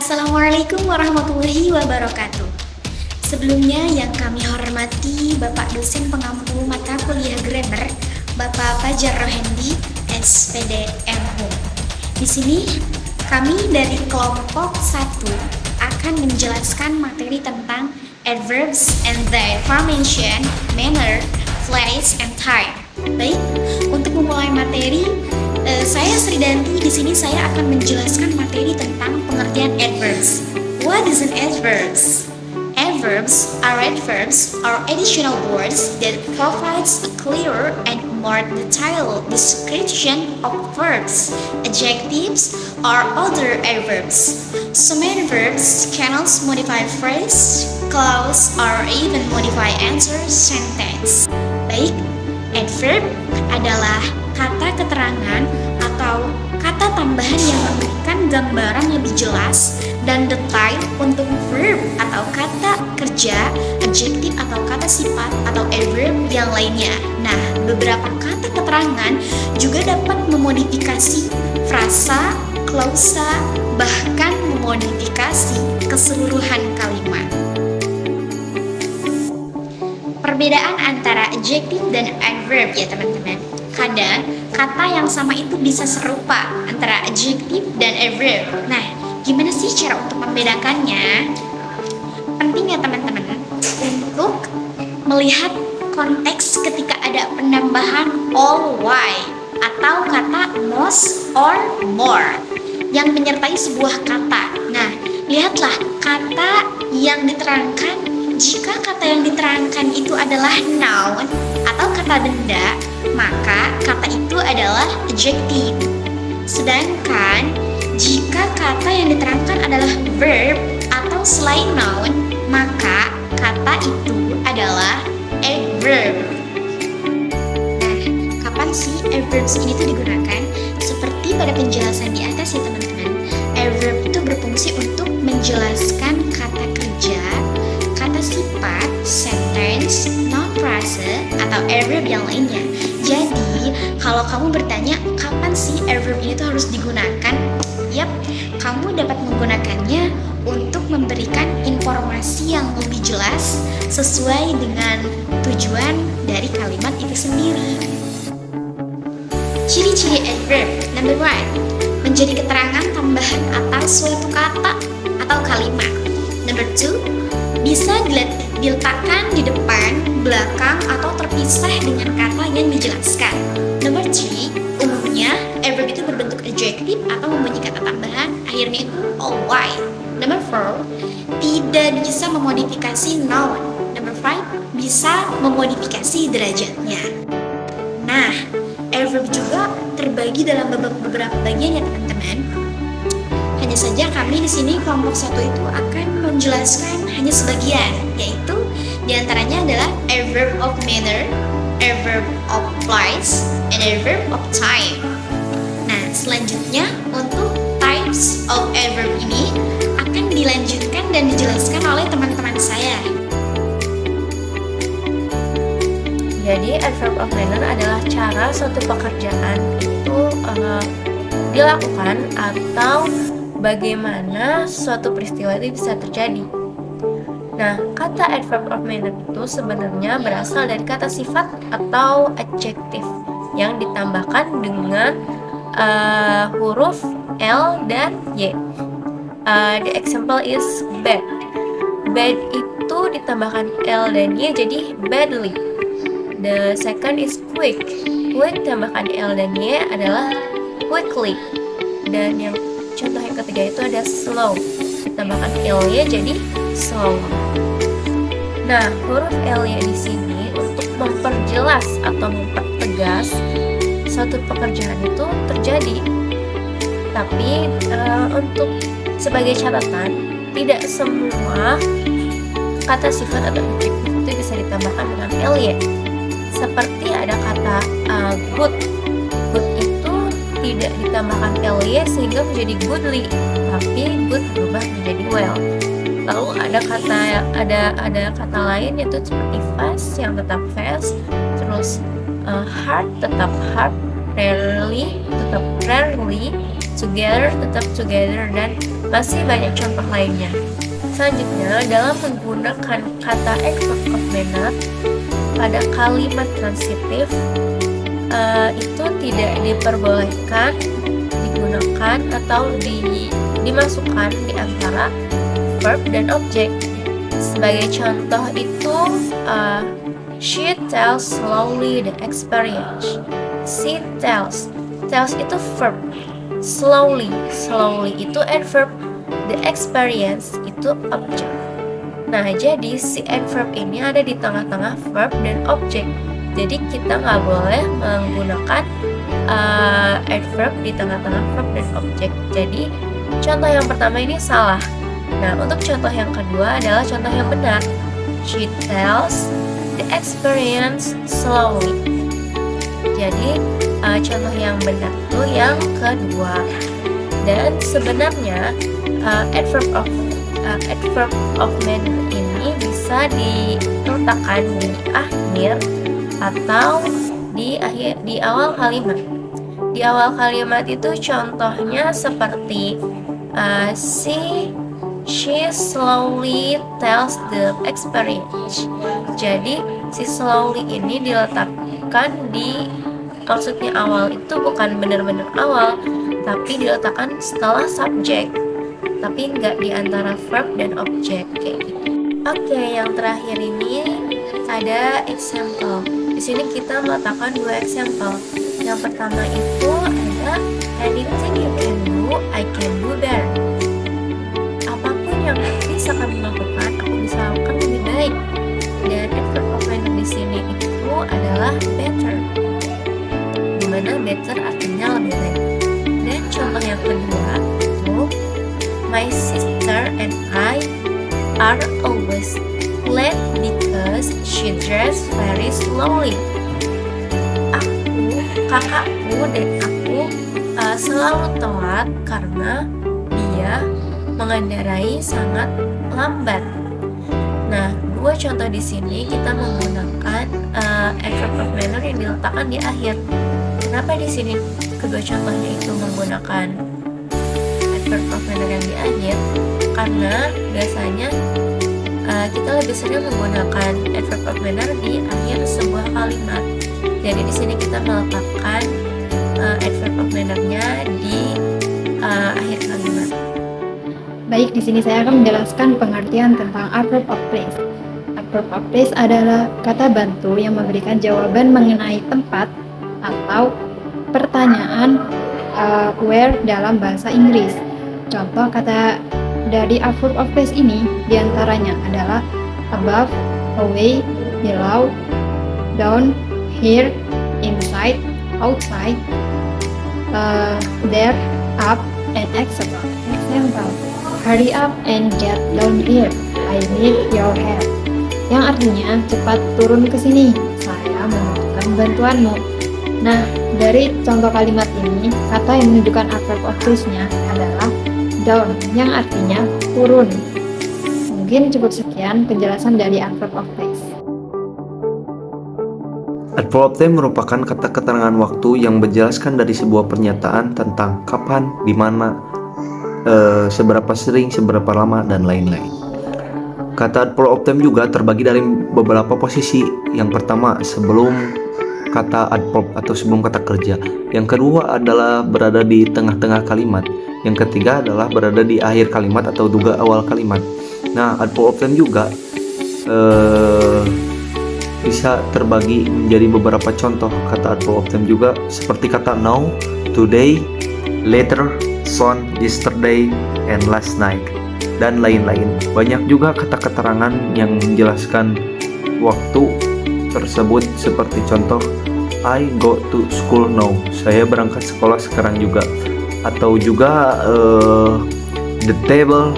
Assalamualaikum warahmatullahi wabarakatuh. Sebelumnya yang kami hormati Bapak dosen pengampu mata kuliah grammar, Bapak Fajar Rohendi, SPD MHUM. Di sini kami dari kelompok 1 akan menjelaskan materi tentang adverbs and their formation, manner, place, and time. Baik, untuk memulai materi, saya Sridanti. Di sini saya akan menjelaskan materi tentang pengertian adverbs. What is an adverbs? Adverbs are additional words that provides a clearer and more detailed description of verbs. Adjectives are other adverbs. Some adverbs can also modify phrase, clause, or even modify answer sentence. Baik, adverb adalah kata keterangan atau kata tambahan yang memberikan gambaran lebih jelas dan detail untuk verb atau kata kerja, adjektif atau kata sifat atau adverb yang lainnya. Nah, beberapa kata keterangan juga dapat memodifikasi frasa, klausa, bahkan memodifikasi keseluruhan kalimat. Perbedaan antara adjektif dan adverb ya teman-teman. Kadang kata yang sama itu bisa serupa antara adjektif dan adverb. Nah, gimana sih cara untuk membedakannya? Penting ya teman-teman untuk melihat konteks ketika ada penambahan all atau kata most or more yang menyertai sebuah kata. Nah, lihatlah kata yang diterangkan. Jika kata yang diterangkan itu adalah noun atau kata benda, maka kata itu adalah adjektif. Sedangkan jika kata yang diterangkan adalah verb atau selain noun, maka kata itu adalah adverb. Nah, kapan sih adverbs ini tuh digunakan? Seperti pada penjelasan di atas ya teman-teman. Adverb itu berfungsi untuk menjelaskan kata kerja, kata sifat, sentence, noun frase, atau adverb yang lainnya. Jadi, kalau kamu bertanya kapan sih adverb ini tuh harus digunakan? Yap, kamu dapat menggunakannya untuk memberikan informasi yang lebih jelas sesuai dengan tujuan dari kalimat itu sendiri. Ciri-ciri adverb. Number 1, menjadi keterangan tambahan atas suatu kata atau kalimat. Number 2, bisa diletakkan di depan, belakang, atau terpisah dengan kata yang dijelaskan. Nomor 3, umumnya adverb itu berbentuk adjektif atau mempunyai kata tambahan, akhirnya itu all. Nomor 4, tidak bisa memodifikasi noun. Nomor 5, bisa memodifikasi derajatnya. Nah, adverb juga terbagi dalam beberapa bagian ya teman-teman. Hanya saja kami di sini kelompok 1 itu akan menjelaskan hanya sebagian, yaitu diantaranya adalah adverb of manner, adverb of place, and adverb of time. Nah, selanjutnya untuk types of adverb ini akan dilanjutkan dan dijelaskan oleh teman-teman saya. Jadi adverb of manner adalah cara suatu pekerjaan itu dilakukan atau bagaimana suatu peristiwa itu bisa terjadi. Nah, kata adverb of manner itu sebenarnya berasal dari kata sifat atau adjektif yang ditambahkan dengan huruf L dan Y. The example is bad. Bad itu ditambahkan L dan Y jadi badly. The second is quick. Quick tambahkan L dan Y adalah quickly. Dan yang contoh yang ketiga itu ada slow. Ditambahkan L-nya jadi slow. Nah, huruf L-nya di sini untuk memperjelas atau mempertegas suatu pekerjaan itu terjadi. Tapi untuk sebagai catatan, tidak semua kata sifat atau adjektif itu bisa ditambahkan dengan L-nya. Seperti ada kata good. Good itu tidak ditambahkan L-nya sehingga menjadi goodly, tapi good berubah menjadi well. Lalu ada kata lain yaitu seperti fast yang tetap fast, terus hard tetap hard, rarely tetap rarely, together tetap together, dan masih banyak contoh lainnya. Selanjutnya, dalam menggunakan kata adverb of manner pada kalimat transitif, itu tidak diperbolehkan digunakan atau dimasukkan di antara verb dan objek. Sebagai contoh itu, she tells slowly the experience. She tells itu verb, slowly itu adverb, the experience itu objek. Nah, jadi si adverb ini ada di tengah-tengah verb dan objek. Jadi kita nggak boleh menggunakan adverb di tengah-tengah verb dan objek. Jadi contoh yang pertama ini salah. Nah, untuk contoh yang kedua adalah contoh yang benar. She tells the experience slowly. Jadi contoh yang benar itu yang kedua. Dan sebenarnya adverb of manner ini bisa diletakkan di akhir atau di awal kalimat. Di awal kalimat itu contohnya seperti she slowly tells the experience. Jadi si slowly ini diletakkan maksudnya awal itu bukan benar-benar awal, tapi diletakkan setelah subjek, tapi nggak di antara verb dan objek kayak gitu. Oke, yang terakhir ini ada example. Di sini kita meletakkan 2 example. Yang pertama itu ada anything you can do, I can do better. Apapun yang bisa kamu lakukan, aku bisa lakukan lebih baik. Dan adverb of manner di sini itu adalah better, dimana better artinya lebih baik. Dan contoh yang kedua itu my sister and I are always late because she dressed very slowly. Kakakku dan aku selalu telat karena dia mengendarai sangat lambat. Nah, 2 contoh di sini kita menggunakan adverb of manner yang diletakkan di akhir. Kenapa di sini kedua contohnya itu menggunakan adverb of manner yang di akhir? Karena biasanya kita lebih sering menggunakan adverb of manner di akhir sebuah kalimat. Jadi di sini kita meletakkan adverb of manner-nya di akhir kalimat. Baik, di sini saya akan menjelaskan pengertian tentang adverb of place. Adverb of place adalah kata bantu yang memberikan jawaban mengenai tempat atau pertanyaan where dalam bahasa Inggris. Contoh kata dari adverb of place ini diantaranya adalah above, away, below, down, here, inside, outside, there, up, and etc. Example, hurry up and get down here, I need your help. Yang artinya cepat turun ke sini, saya membutuhkan bantuanmu. Nah, dari contoh kalimat ini, kata yang menunjukkan adverb of place-nya adalah down, yang artinya turun. Mungkin cukup sekian penjelasan dari adverb of place. Adverb of time merupakan kata keterangan waktu yang menjelaskan dari sebuah pernyataan tentang kapan, di mana, seberapa sering, seberapa lama, dan lain-lain. Kata adverb of time juga terbagi dari beberapa posisi. Yang pertama, sebelum kata adverb atau sebelum kata kerja. Yang kedua adalah berada di tengah-tengah kalimat. Yang ketiga adalah berada di akhir kalimat atau juga awal kalimat. Nah, adverb of time juga bisa terbagi menjadi beberapa contoh kata adverb of time juga, seperti kata now, today, later, soon, yesterday, and last night, dan lain-lain. Banyak juga kata keterangan yang menjelaskan waktu tersebut, seperti contoh I go to school now, saya berangkat sekolah sekarang juga. Atau juga the table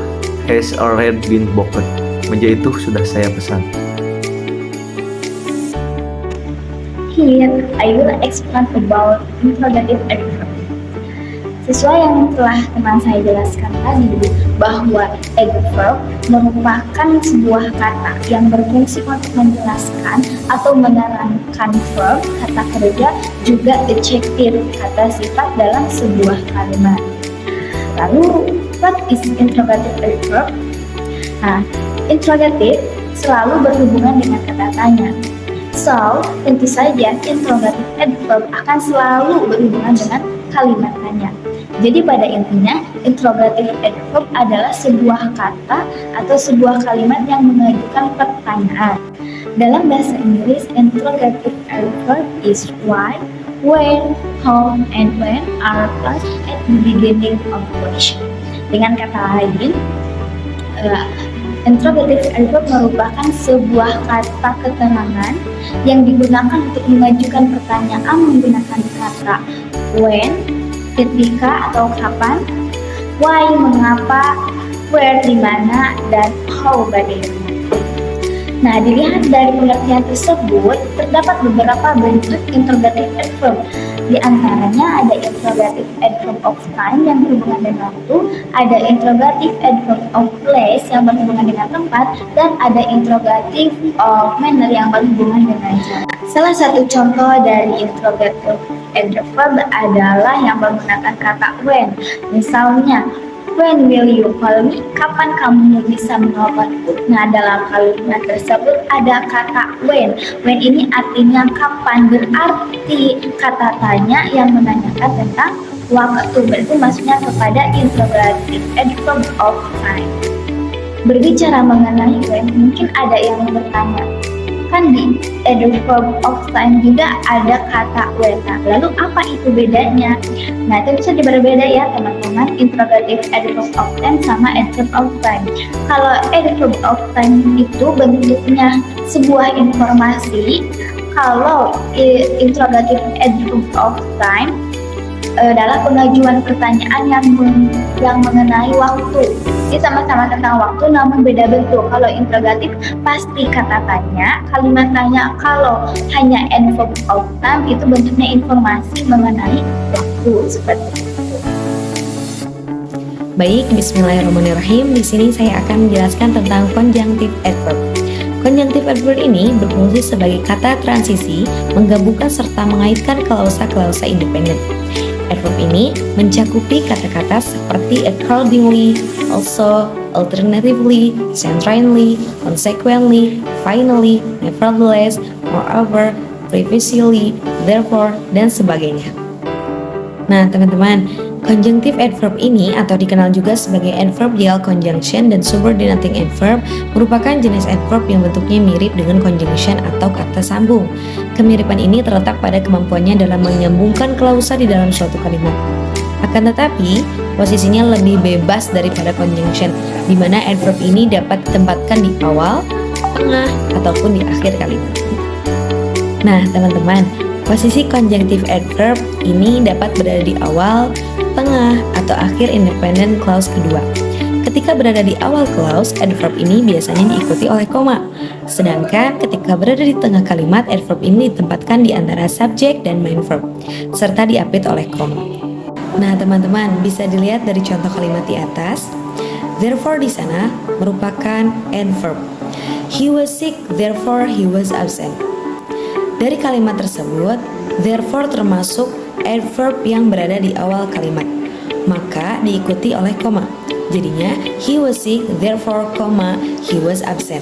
has already been booked, meja itu sudah saya pesan. Here, I will explain about interrogative adverb. Sesuai yang telah teman saya jelaskan tadi, bahwa adverb merupakan sebuah kata yang berfungsi untuk menjelaskan atau menerangkan verb, kata kerja, juga adjektif, kata sifat dalam sebuah kalimat. Lalu, What is interrogative adverb? Nah, interrogative selalu berhubungan dengan kata tanya. So, tentu saja interrogative adverb akan selalu berhubungan dengan kalimat tanya. Jadi pada intinya, interrogative adverb adalah sebuah kata atau sebuah kalimat yang mengajukan pertanyaan. Dalam bahasa Inggris, interrogative adverb is why, when, how, and when are placed at the beginning of question. Dengan kata lain, interrogative adverb merupakan sebuah kata keterangan yang digunakan untuk mengajukan pertanyaan menggunakan kata when, ketika atau kapan, why, mengapa, where, di mana, dan how, bagaimana. Nah, dilihat dari pengertian tersebut, terdapat beberapa bentuk interrogative adverb. Di antaranya ada interrogative adverb of time yang berhubungan dengan waktu, ada interrogative adverb of place yang berhubungan dengan tempat, dan ada interrogative of manner yang berhubungan dengan jarak. Salah satu contoh dari interrogative adverb adalah yang menggunakan kata when. Misalnya, when will you call me? Kapan kamu bisa menelponku? Nah, dalam kalimat tersebut ada kata when. When ini artinya kapan, berarti kata tanya yang menanyakan tentang waktu. Berarti maksudnya kepada interrogative adverb of time. Berbicara mengenai when, mungkin ada yang bertanya, kan di adverb of time juga ada kata when. Nah, lalu apa itu bedanya? Nah, itu bisa berbeda ya teman-teman, interrogative adverb of time sama adverb of time. Kalau adverb of time itu bentuknya sebuah informasi, kalau interrogative adverb of time adalah pengajuan pertanyaan yang mengenai waktu. Ini sama-sama tentang waktu namun beda bentuk. Kalau interrogatif pasti kata tanya, kalimat tanya. Kalau hanya adverb of time itu bentuknya informasi mengenai waktu, seperti itu. Baik, bismillahirrahmanirrahim. Di sini saya akan menjelaskan tentang conjunctive adverb. Conjunctive adverb ini berfungsi sebagai kata transisi, menggabungkan serta mengaitkan klausa-klausa independen. Adverb ini mencakupi kata-kata seperti accordingly, also, alternatively, centrally, consequently, finally, nevertheless, moreover, previously, therefore, dan sebagainya. Nah, teman-teman, conjunctive adverb ini atau dikenal juga sebagai adverbial conjunction dan subordinating adverb merupakan jenis adverb yang bentuknya mirip dengan conjunction atau kata sambung. Kemiripan ini terletak pada kemampuannya dalam menyambungkan klausa di dalam suatu kalimat. Akan tetapi, posisinya lebih bebas daripada conjunction, di mana adverb ini dapat ditempatkan di awal, tengah, ataupun di akhir kalimat. Nah, teman-teman, posisi conjunctive adverb ini dapat berada di awal, tengah, atau akhir independent clause kedua. Ketika berada di awal clause, adverb ini biasanya diikuti oleh koma. Sedangkan ketika berada di tengah kalimat, adverb ini ditempatkan di antara subjek dan main verb, serta diapit oleh koma. Nah, teman-teman, bisa dilihat dari contoh kalimat di atas. Therefore di sana merupakan adverb. He was sick, therefore he was absent. Dari kalimat tersebut, therefore termasuk adverb yang berada di awal kalimat, maka diikuti oleh koma. Jadinya, he was sick, therefore, he was absent.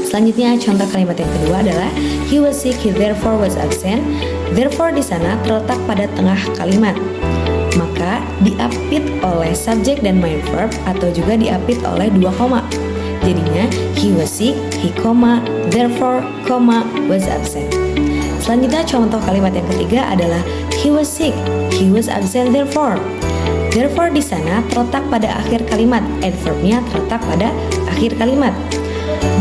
Selanjutnya, contoh kalimat yang kedua adalah he was sick, he therefore was absent. Therefore di sana terletak pada tengah kalimat, maka diapit oleh subjek dan main verb atau juga diapit oleh dua koma. Jadinya, he was sick, he, therefore, was absent. Selanjutnya, contoh kalimat yang ketiga adalah he was sick, he was absent, therefore. Therefore di sana terletak pada akhir kalimat, adverbnya terletak pada akhir kalimat.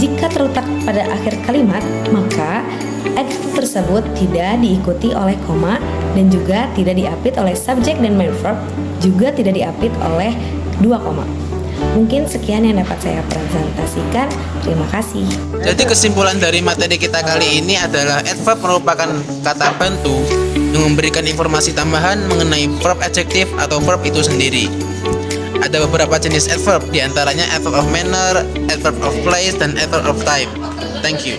Jika terletak pada akhir kalimat, maka adverb tersebut tidak diikuti oleh koma dan juga tidak diapit oleh subjek dan main verb, juga tidak diapit oleh dua koma. Mungkin sekian yang dapat saya presentasikan. Terima kasih. Jadi kesimpulan dari materi kita kali ini adalah adverb merupakan kata bantu yang memberikan informasi tambahan mengenai verb adjektif atau verb itu sendiri. Ada beberapa jenis adverb, diantaranya adverb of manner, adverb of place, dan adverb of time. Thank you.